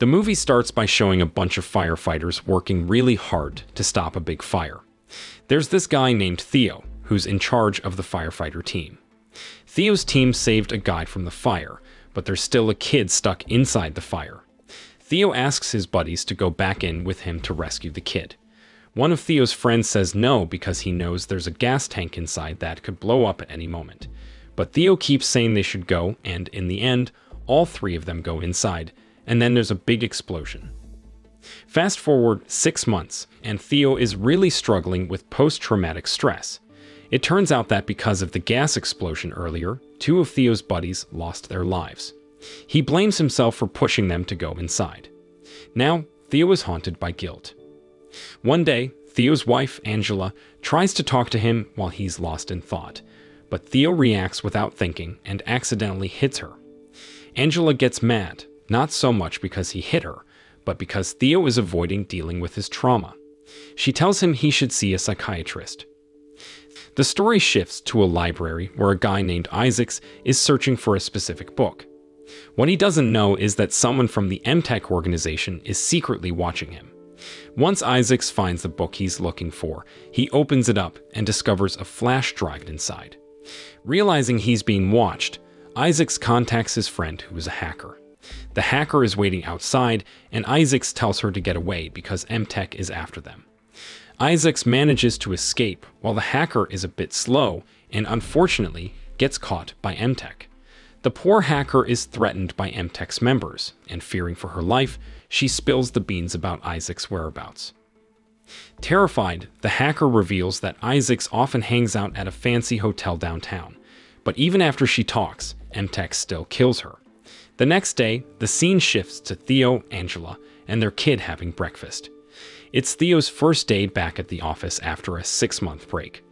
The movie starts by showing a bunch of firefighters working really hard to stop a big fire. There's this guy named Theo, who's in charge of the firefighter team. Theo's team saved a guy from the fire, but there's still a kid stuck inside the fire. Theo asks his buddies to go back in with him to rescue the kid. One of Theo's friends says no because he knows there's a gas tank inside that could blow up at any moment. But Theo keeps saying they should go, and in the end, all three of them go inside, and then there's a big explosion. Fast forward 6 months, and Theo is really struggling with post-traumatic stress. It turns out that because of the gas explosion earlier, 2 of Theo's buddies lost their lives. He blames himself for pushing them to go inside. Now, Theo is haunted by guilt. One day, Theo's wife, Angela, tries to talk to him while he's lost in thought, but Theo reacts without thinking and accidentally hits her. Angela gets mad, not so much because he hit her, but because Theo is avoiding dealing with his trauma. She tells him he should see a psychiatrist. The story shifts to a library where a guy named Isaacs is searching for a specific book. What he doesn't know is that someone from the MTech organization is secretly watching him. Once Isaacs finds the book he's looking for, he opens it up and discovers a flash drive inside. Realizing he's being watched, Isaacs contacts his friend who is a hacker. The hacker is waiting outside, and Isaacs tells her to get away because MTech is after them. Isaacs manages to escape while the hacker is a bit slow and unfortunately gets caught by MTech. The poor hacker is threatened by MTech's members, and fearing for her life, she spills the beans about Isaac's whereabouts. Terrified, the hacker reveals that Isaacs often hangs out at a fancy hotel downtown, but even after she talks, MTech still kills her. The next day, the scene shifts to Theo, Angela, and their kid having breakfast. It's Theo's first day back at the office after a 6-month break.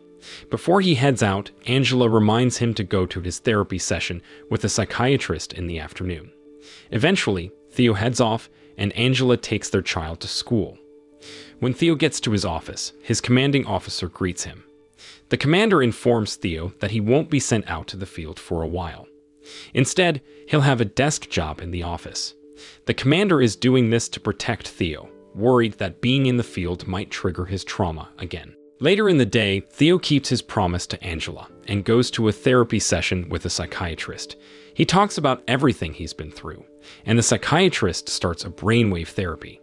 Before he heads out, Angela reminds him to go to his therapy session with a psychiatrist in the afternoon. Eventually, Theo heads off, and Angela takes their child to school. When Theo gets to his office, his commanding officer greets him. The commander informs Theo that he won't be sent out to the field for a while. Instead, he'll have a desk job in the office. The commander is doing this to protect Theo, worried that being in the field might trigger his trauma again. Later in the day, Theo keeps his promise to Angela and goes to a therapy session with a psychiatrist. He talks about everything he's been through, and the psychiatrist starts a brainwave therapy.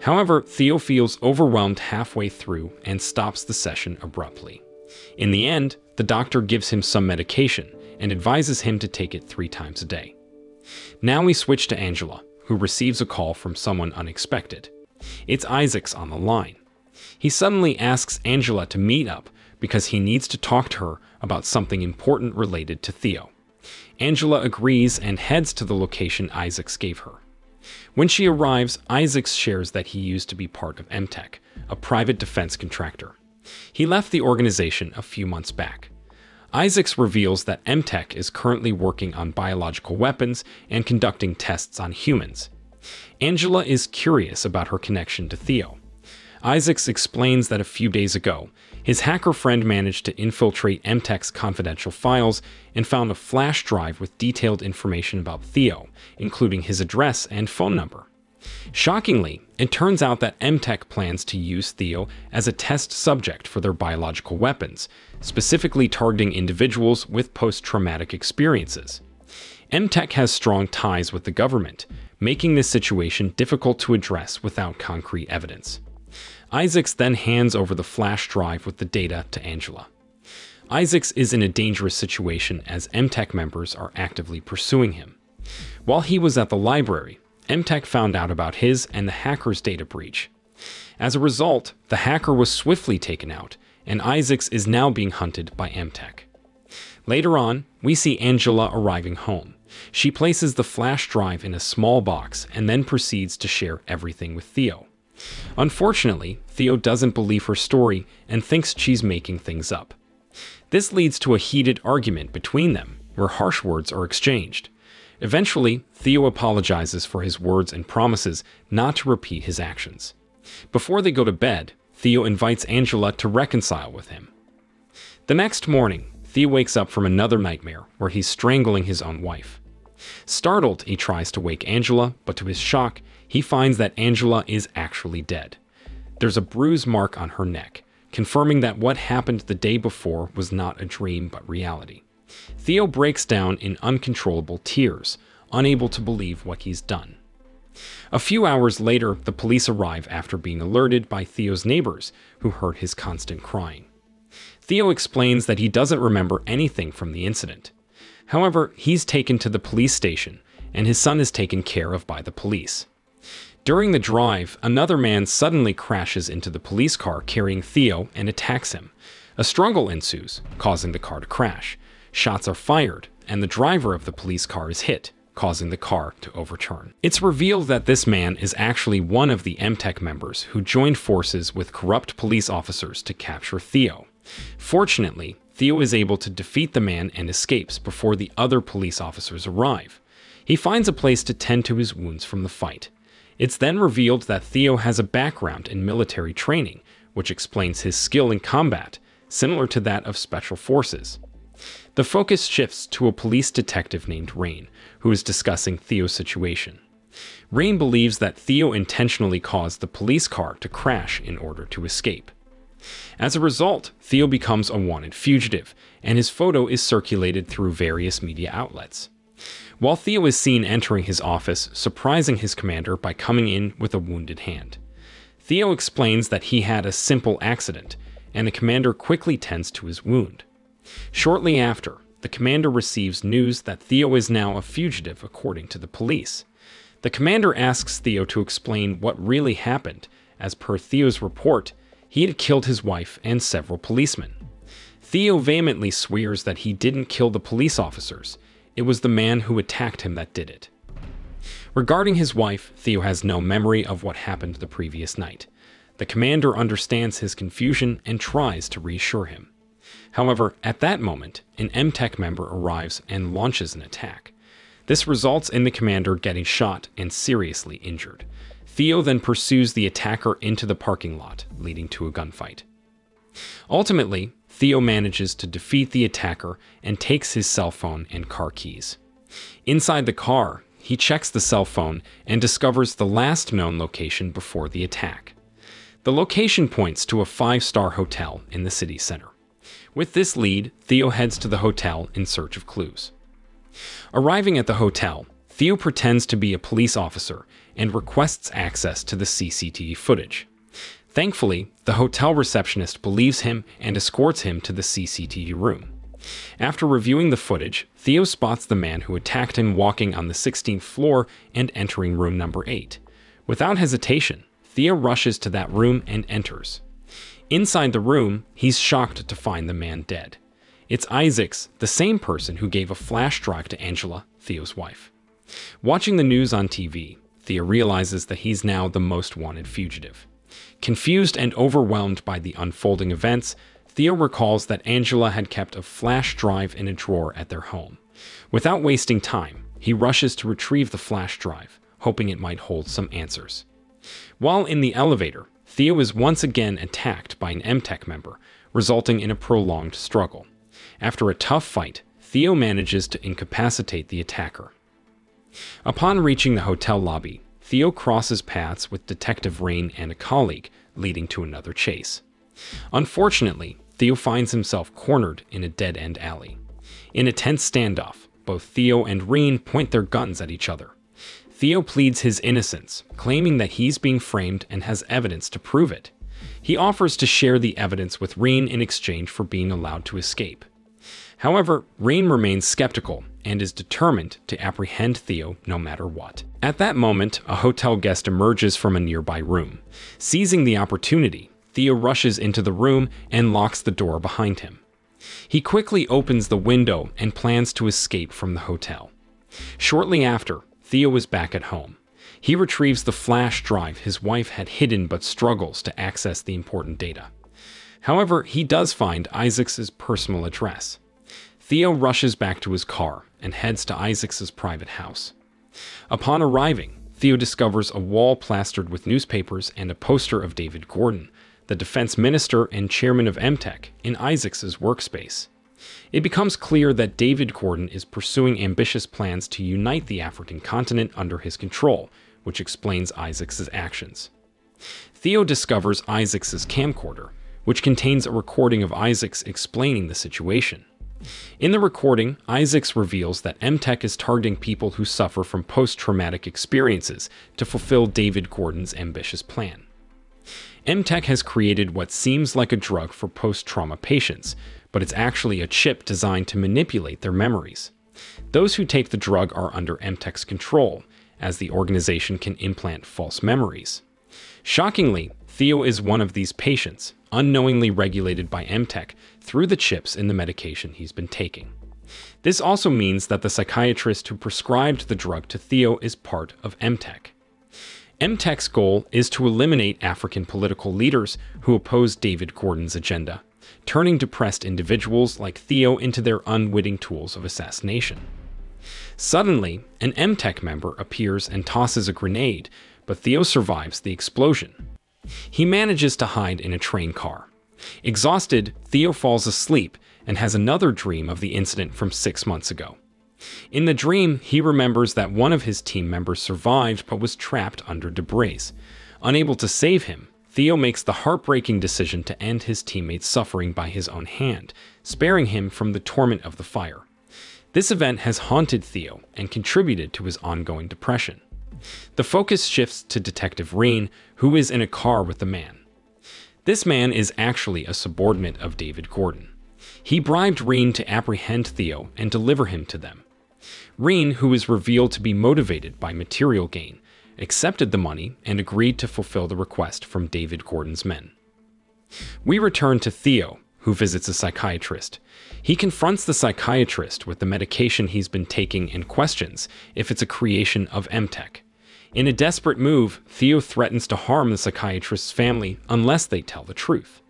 However, Theo feels overwhelmed halfway through and stops the session abruptly. In the end, the doctor gives him some medication and advises him to take it 3 times a day. Now we switch to Angela, who receives a call from someone unexpected. It's Isaacs on the line. He suddenly asks Angela to meet up because he needs to talk to her about something important related to Theo. Angela agrees and heads to the location Isaacs gave her. When she arrives, Isaacs shares that he used to be part of MTech, a private defense contractor. He left the organization a few months back. Isaacs reveals that MTech is currently working on biological weapons and conducting tests on humans. Angela is curious about her connection to Theo. Isaacs explains that a few days ago, his hacker friend managed to infiltrate MTech's confidential files and found a flash drive with detailed information about Theo, including his address and phone number. Shockingly, it turns out that MTech plans to use Theo as a test subject for their biological weapons, specifically targeting individuals with post-traumatic experiences. MTech has strong ties with the government, making this situation difficult to address without concrete evidence. Isaacs then hands over the flash drive with the data to Angela. Isaacs is in a dangerous situation as MTech members are actively pursuing him. While he was at the library, MTech found out about his and the hacker's data breach. As a result, the hacker was swiftly taken out, and Isaacs is now being hunted by MTech. Later on, we see Angela arriving home. She places the flash drive in a small box and then proceeds to share everything with Theo. Unfortunately, Theo doesn't believe her story and thinks she's making things up. This leads to a heated argument between them, where harsh words are exchanged. Eventually, Theo apologizes for his words and promises not to repeat his actions. Before they go to bed, Theo invites Angela to reconcile with him. The next morning, Theo wakes up from another nightmare where he's strangling his own wife. Startled, he tries to wake Angela, but to his shock, he finds that Angela is actually dead. There's a bruise mark on her neck, confirming that what happened the day before was not a dream but reality. Theo breaks down in uncontrollable tears, unable to believe what he's done. A few hours later, the police arrive after being alerted by Theo's neighbors, who heard his constant crying. Theo explains that he doesn't remember anything from the incident. However, he's taken to the police station, and his son is taken care of by the police. During the drive, another man suddenly crashes into the police car carrying Theo and attacks him. A struggle ensues, causing the car to crash. Shots are fired, and the driver of the police car is hit, causing the car to overturn. It's revealed that this man is actually one of the MTech members who joined forces with corrupt police officers to capture Theo. Fortunately, Theo is able to defeat the man and escapes before the other police officers arrive. He finds a place to tend to his wounds from the fight. It's then revealed that Theo has a background in military training, which explains his skill in combat, similar to that of special forces. The focus shifts to a police detective named Rain, who is discussing Theo's situation. Rain believes that Theo intentionally caused the police car to crash in order to escape. As a result, Theo becomes a wanted fugitive, and his photo is circulated through various media outlets. While Theo is seen entering his office, surprising his commander by coming in with a wounded hand. Theo explains that he had a simple accident, and the commander quickly tends to his wound. Shortly after, the commander receives news that Theo is now a fugitive according to the police. The commander asks Theo to explain what really happened. As per Theo's report, he had killed his wife and several policemen. Theo vehemently swears that he didn't kill the police officers. It was the man who attacked him that did it. Regarding his wife, Theo has no memory of what happened the previous night. The commander understands his confusion and tries to reassure him. However, at that moment, an MTech member arrives and launches an attack. This results in the commander getting shot and seriously injured. Theo then pursues the attacker into the parking lot, leading to a gunfight. Ultimately, Theo manages to defeat the attacker and takes his cell phone and car keys. Inside the car, he checks the cell phone and discovers the last known location before the attack. The location points to a 5-star hotel in the city center. With this lead, Theo heads to the hotel in search of clues. Arriving at the hotel, Theo pretends to be a police officer and requests access to the CCTV footage. Thankfully, the hotel receptionist believes him and escorts him to the CCTV room. After reviewing the footage, Theo spots the man who attacked him walking on the 16th floor and entering room number 8. Without hesitation, Theo rushes to that room and enters. Inside the room, he's shocked to find the man dead. It's Isaacs, the same person who gave a flash drive to Angela, Theo's wife. Watching the news on TV, Theo realizes that he's now the most wanted fugitive. Confused and overwhelmed by the unfolding events, Theo recalls that Angela had kept a flash drive in a drawer at their home. Without wasting time, he rushes to retrieve the flash drive, hoping it might hold some answers. While in the elevator, Theo is once again attacked by an MTech member, resulting in a prolonged struggle. After a tough fight, Theo manages to incapacitate the attacker. Upon reaching the hotel lobby, Theo crosses paths with Detective Rain and a colleague, leading to another chase. Unfortunately, Theo finds himself cornered in a dead-end alley. In a tense standoff, both Theo and Rain point their guns at each other. Theo pleads his innocence, claiming that he's being framed and has evidence to prove it. He offers to share the evidence with Rain in exchange for being allowed to escape. However, Rain remains skeptical and is determined to apprehend Theo no matter what. At that moment, a hotel guest emerges from a nearby room. Seizing the opportunity, Theo rushes into the room and locks the door behind him. He quickly opens the window and plans to escape from the hotel. Shortly after, Theo is back at home. He retrieves the flash drive his wife had hidden but struggles to access the important data. However, he does find Isaacs' personal address. Theo rushes back to his car and heads to Isaacs' private house. Upon arriving, Theo discovers a wall plastered with newspapers and a poster of David Gordon, the defense minister and chairman of MTech, in Isaacs' workspace. It becomes clear that David Gordon is pursuing ambitious plans to unite the African continent under his control, which explains Isaac's actions. Theo discovers Isaac's camcorder, which contains a recording of Isaac's explaining the situation. In the recording, Isaacs reveals that MTech is targeting people who suffer from post-traumatic experiences to fulfill David Gordon's ambitious plan. MTech has created what seems like a drug for post-trauma patients, but it's actually a chip designed to manipulate their memories. Those who take the drug are under MTech's control, as the organization can implant false memories. Shockingly, Theo is one of these patients, unknowingly regulated by MTech through the chips in the medication he's been taking. This also means that the psychiatrist who prescribed the drug to Theo is part of MTech. MTech's goal is to eliminate African political leaders who oppose David Gordon's agenda, turning depressed individuals like Theo into their unwitting tools of assassination. Suddenly, an MTech member appears and tosses a grenade, but Theo survives the explosion. He manages to hide in a train car. Exhausted, Theo falls asleep and has another dream of the incident from 6 months ago. In the dream, he remembers that one of his team members survived but was trapped under debris. Unable to save him, Theo makes the heartbreaking decision to end his teammate's suffering by his own hand, sparing him from the torment of the fire. This event has haunted Theo and contributed to his ongoing depression. The focus shifts to Detective Rain, who is in a car with the man. This man is actually a subordinate of David Gordon. He bribed Rain to apprehend Theo and deliver him to them. Rain, who is revealed to be motivated by material gain, accepted the money and agreed to fulfill the request from David Gordon's men. We return to Theo, who visits a psychiatrist. He confronts the psychiatrist with the medication he's been taking and questions if it's a creation of MTech. In a desperate move, Theo threatens to harm the psychiatrist's family unless they tell the truth.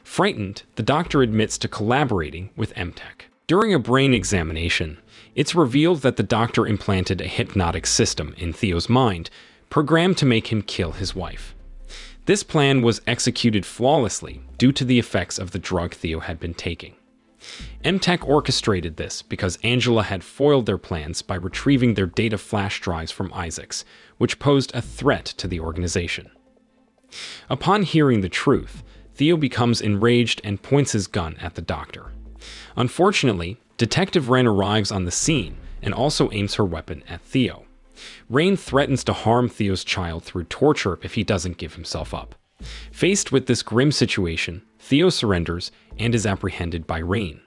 Frightened, the doctor admits to collaborating with MTech. During a brain examination, it's revealed that the doctor implanted a hypnotic system in Theo's mind, programmed to make him kill his wife. This plan was executed flawlessly due to the effects of the drug Theo had been taking. MTech orchestrated this because Angela had foiled their plans by retrieving their data flash drives from Isaacs, which posed a threat to the organization. Upon hearing the truth, Theo becomes enraged and points his gun at the doctor. Unfortunately, Detective Wren arrives on the scene and also aims her weapon at Theo. Rain threatens to harm Theo's child through torture if he doesn't give himself up. Faced with this grim situation, Theo surrenders and is apprehended by Rain.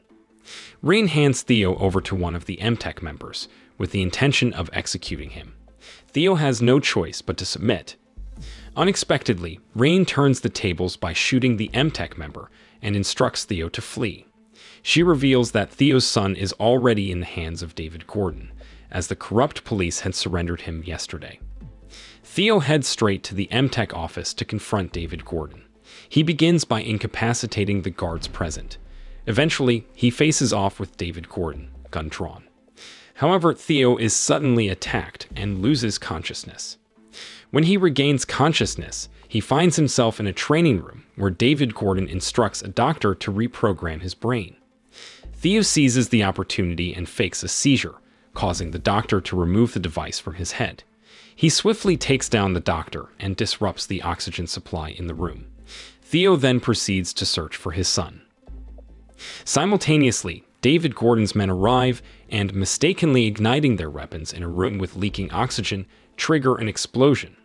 Rain hands Theo over to one of the MTech members, with the intention of executing him. Theo has no choice but to submit. Unexpectedly, Rain turns the tables by shooting the MTech member and instructs Theo to flee. She reveals that Theo's son is already in the hands of David Gordon, as the corrupt police had surrendered him yesterday. Theo heads straight to the MTech office to confront David Gordon. He begins by incapacitating the guards present. Eventually, he faces off with David Gordon, gun drawn. However, Theo is suddenly attacked and loses consciousness. When he regains consciousness, he finds himself in a training room where David Gordon instructs a doctor to reprogram his brain. Theo seizes the opportunity and fakes a seizure, causing the doctor to remove the device from his head. He swiftly takes down the doctor and disrupts the oxygen supply in the room. Theo then proceeds to search for his son. Simultaneously, David Gordon's men arrive and, mistakenly igniting their weapons in a room with leaking oxygen, trigger an explosion.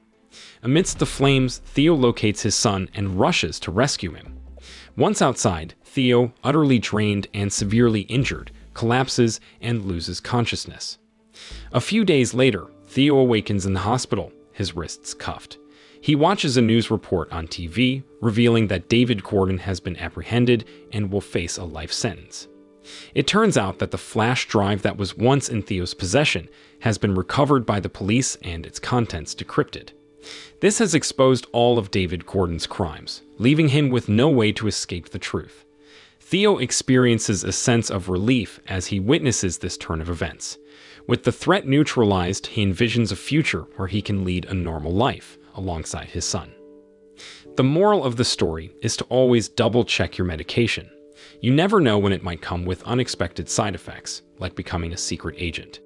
Amidst the flames, Theo locates his son and rushes to rescue him. Once outside, Theo, utterly drained and severely injured, collapses and loses consciousness. A few days later, Theo awakens in the hospital, his wrists cuffed. He watches a news report on TV, revealing that David Gordon has been apprehended and will face a life sentence. It turns out that the flash drive that was once in Theo's possession has been recovered by the police and its contents decrypted. This has exposed all of David Gordon's crimes, leaving him with no way to escape the truth. Theo experiences a sense of relief as he witnesses this turn of events. With the threat neutralized, he envisions a future where he can lead a normal life alongside his son. The moral of the story is to always double-check your medication. You never know when it might come with unexpected side effects, like becoming a secret agent.